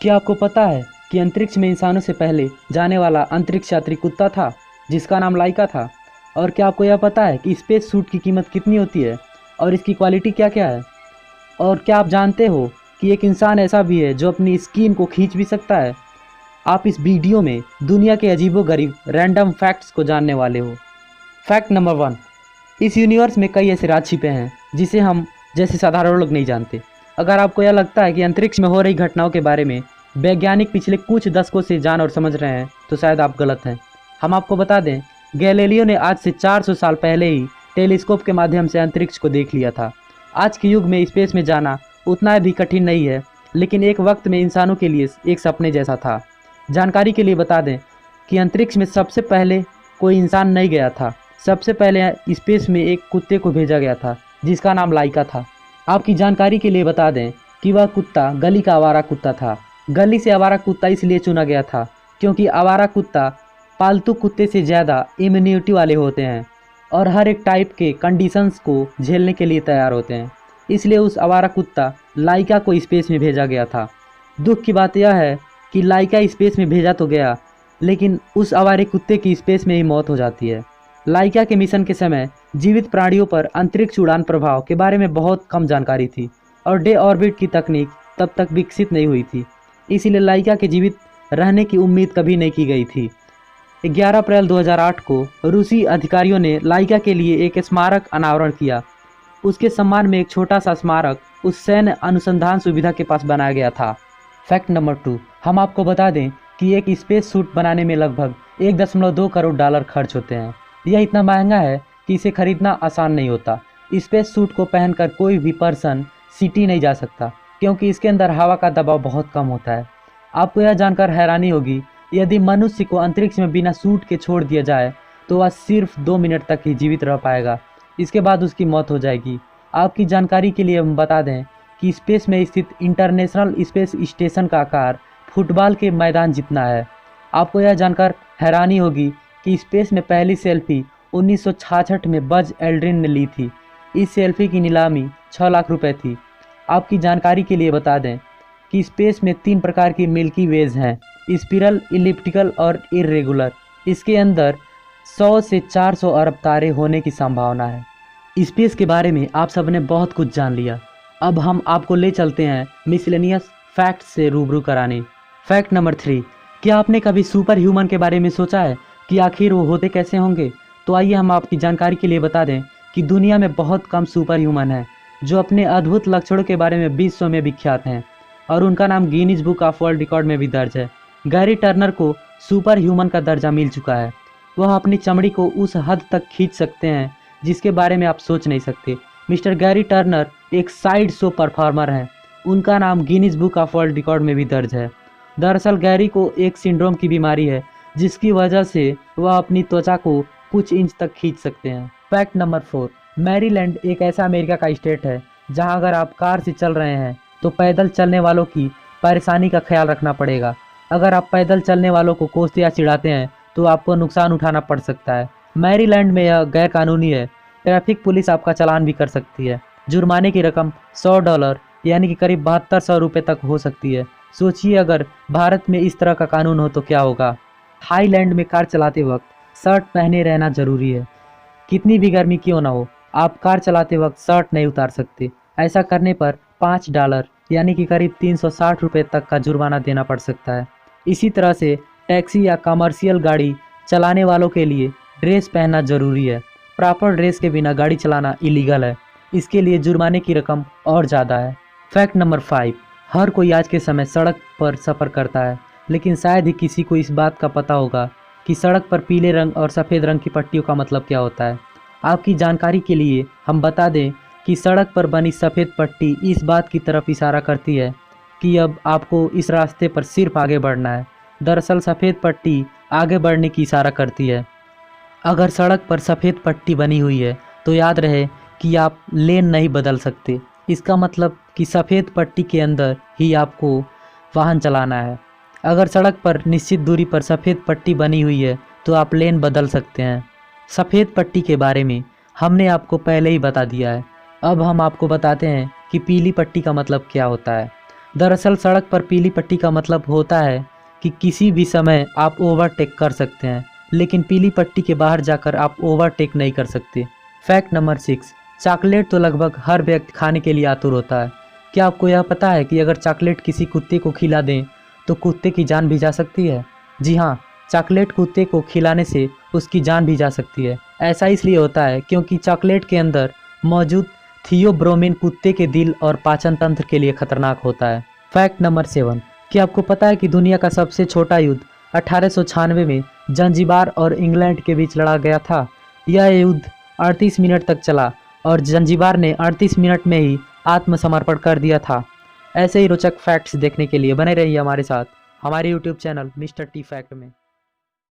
क्या आपको पता है कि अंतरिक्ष में इंसानों से पहले जाने वाला अंतरिक्ष यात्री कुत्ता था जिसका नाम लाइका था? और क्या आपको यह पता है कि स्पेस सूट की कीमत कितनी होती है और इसकी क्वालिटी क्या क्या है? और क्या आप जानते हो कि एक इंसान ऐसा भी है जो अपनी स्किन को खींच भी सकता है? आप इस वीडियो में दुनिया के अजीबोगरीब रैंडम फैक्ट्स को जानने वाले हो। फैक्ट नंबर 1, इस यूनिवर्स में कई ऐसे राज छिपे हैं जिसे हम जैसे साधारण लोग नहीं जानते। अगर आपको यह लगता है कि अंतरिक्ष में हो रही घटनाओं के बारे में वैज्ञानिक पिछले कुछ दशकों से जान और समझ रहे हैं तो शायद आप गलत हैं। हम आपको बता दें, गैलीलियो ने आज से 400 साल पहले ही टेलीस्कोप के माध्यम से अंतरिक्ष को देख लिया था। आज के युग में स्पेस में जाना उतना भी कठिन नहीं है, लेकिन एक वक्त में इंसानों के लिए एक सपने जैसा था। जानकारी के लिए बता दें कि अंतरिक्ष में सबसे पहले कोई इंसान नहीं गया था। सबसे पहले स्पेस में एक कुत्ते को भेजा गया था जिसका नाम लाइका था। आपकी जानकारी के लिए बता दें कि वह कुत्ता गली का आवारा कुत्ता था। गली से आवारा कुत्ता इसलिए चुना गया था क्योंकि आवारा कुत्ता पालतू कुत्ते से ज़्यादा इम्यूनिटी वाले होते हैं और हर एक टाइप के कंडीशंस को झेलने के लिए तैयार होते हैं। इसलिए उस आवारा कुत्ता लाइका को स्पेस में भेजा गया था। दुख की बात यह है कि लाइका स्पेस में भेजा तो गया, लेकिन उस आवारे कुत्ते की स्पेस में ही मौत हो जाती है। लाइका के मिशन के समय जीवित प्राणियों पर अंतरिक्ष उड़ान प्रभाव के बारे में बहुत कम जानकारी थी और डे ऑर्बिट की तकनीक तब तक विकसित नहीं हुई थी। इसीलिए लाइका के जीवित रहने की उम्मीद कभी नहीं की गई थी। 11 अप्रैल 2008 को रूसी अधिकारियों ने लाइका के लिए एक स्मारक अनावरण किया। उसके सम्मान में एक छोटा सा स्मारक उस सैन्य अनुसंधान सुविधा के पास बनाया गया था। फैक्ट नंबर 2, हम आपको बता दें कि एक स्पेस सूट बनाने में लगभग 1.2 करोड़ डॉलर खर्च होते हैं। यह इतना महंगा है कि इसे खरीदना आसान नहीं होता। स्पेस सूट को पहनकर कोई भी पर्सन सिटी नहीं जा सकता क्योंकि इसके अंदर हवा का दबाव बहुत कम होता है। आपको यह जानकर हैरानी होगी, यदि मनुष्य को अंतरिक्ष में बिना सूट के छोड़ दिया जाए तो वह सिर्फ 2 मिनट तक ही जीवित रह पाएगा। इसके बाद उसकी मौत हो जाएगी। आपकी जानकारी के लिए हम बता दें कि स्पेस में स्थित इंटरनेशनल स्पेस स्टेशन का आकार फुटबॉल के मैदान जितना है। आपको यह जानकर हैरानी होगी कि स्पेस में पहली सेल्फी 1966 में बज एल्ड्रिन ने ली थी। इस सेल्फी की नीलामी 6 लाख रुपए थी। आपकी जानकारी के लिए बता दें कि स्पेस में 3 प्रकार की मिल्की वेज हैं, स्पिरल, इलिप्टिकल और इर्रेगुलर। इसके अंदर 100 से 400 अरब तारे होने की संभावना है। स्पेस के बारे में आप सबने बहुत कुछ जान लिया। अब हम आपको ले चलते हैं मिसलेनियस फैक्ट से रूबरू कराने। फैक्ट नंबर 3, क्या आपने कभी सुपर ह्यूमन के बारे में सोचा है कि आखिर वो होते कैसे होंगे? तो आइए हम आपकी जानकारी के लिए बता दें कि दुनिया में बहुत कम सुपर ह्यूमन हैं जो अपने अद्भुत लक्षणों के बारे में विश्व में विख्यात हैं और उनका नाम Guinness book of world record में भी दर्ज है। गैरी टर्नर को सुपर ह्यूमन का दर्जा मिल चुका है। वह अपनी चमड़ी को उस हद तक खींच सकते हैं जिसके बारे में आप सोच नहीं सकते। मिस्टर गैरी टर्नर एक साइड शो परफॉर्मर हैं। उनका नाम Guinness book of world record में भी दर्ज है। दरअसल गैरी को एक सिंड्रोम की बीमारी है जिसकी वजह से वह अपनी त्वचा को कुछ इंच तक खींच सकते हैं। फैक्ट नंबर 4, मैरीलैंड एक ऐसा अमेरिका का स्टेट है जहां अगर आप कार से चल रहे हैं तो पैदल चलने वालों की परेशानी का ख्याल रखना पड़ेगा। अगर आप पैदल चलने वालों को कोसते या चिढ़ाते हैं तो आपको नुकसान उठाना पड़ सकता है। मैरीलैंड में यह गैर कानूनी है। ट्रैफिक पुलिस आपका चालान भी कर सकती है। जुर्माने की रकम $100 यानी कि करीब 7200 रुपये तक हो सकती है। सोचिए अगर भारत में इस तरह का कानून हो तो क्या होगा। थाईलैंड में कार चलाते वक्त शर्ट पहने रहना जरूरी है। कितनी भी गर्मी क्यों ना हो, आप कार चलाते वक्त शर्ट नहीं उतार सकते। ऐसा करने पर $5 यानी कि करीब 360 रुपये तक का जुर्माना देना पड़ सकता है। इसी तरह से टैक्सी या कमर्शियल गाड़ी चलाने वालों के लिए ड्रेस पहनना जरूरी है। प्रॉपर ड्रेस के बिना गाड़ी चलाना इलीगल है। इसके लिए जुर्माने की रकम और ज़्यादा है। फैक्ट नंबर 5, हर कोई आज के समय सड़क पर सफ़र करता है, लेकिन शायद ही किसी को इस बात का पता होगा कि सड़क पर पीले रंग और सफ़ेद रंग की पट्टियों का मतलब क्या होता है। आपकी जानकारी के लिए हम बता दें कि सड़क पर बनी सफ़ेद पट्टी इस बात की तरफ इशारा करती है कि अब आपको इस रास्ते पर सिर्फ आगे बढ़ना है। दरअसल सफ़ेद पट्टी आगे बढ़ने की इशारा करती है। अगर सड़क पर सफ़ेद पट्टी बनी हुई है तो याद रहे कि आप लेन नहीं बदल सकते। इसका मतलब कि सफ़ेद पट्टी के अंदर ही आपको वाहन चलाना है। अगर सड़क पर निश्चित दूरी पर सफ़ेद पट्टी बनी हुई है तो आप लेन बदल सकते हैं। सफ़ेद पट्टी के बारे में हमने आपको पहले ही बता दिया है। अब हम आपको बताते हैं कि पीली पट्टी का मतलब क्या होता है। दरअसल सड़क पर पीली पट्टी का मतलब होता है कि किसी भी समय आप ओवरटेक कर सकते हैं, लेकिन पीली पट्टी के बाहर जाकर आप ओवरटेक नहीं कर सकते। फैक्ट नंबर 6, चॉकलेट तो लगभग हर व्यक्ति खाने के लिए आतुर होता है। क्या आपको यह पता है कि अगर चॉकलेट किसी कुत्ते को खिला दें तो कुत्ते की जान भी जा सकती है? जी हाँ, चॉकलेट कुत्ते को खिलाने से उसकी जान भी जा सकती है। ऐसा इसलिए होता है क्योंकि चॉकलेट के अंदर मौजूद थियोब्रोमिन कुत्ते के दिल और पाचन तंत्र के लिए खतरनाक होता है। फैक्ट नंबर 7, क्या आपको पता है कि दुनिया का सबसे छोटा युद्ध 1896 में जंजीबार और इंग्लैंड के बीच लड़ा गया था। यह युद्ध 38 मिनट तक चला और जंजीबार ने 38 मिनट में ही आत्मसमर्पण कर दिया था। ऐसे ही रोचक फैक्ट्स देखने के लिए बने रहिए हमारे साथ हमारे YouTube channel mister T fact में।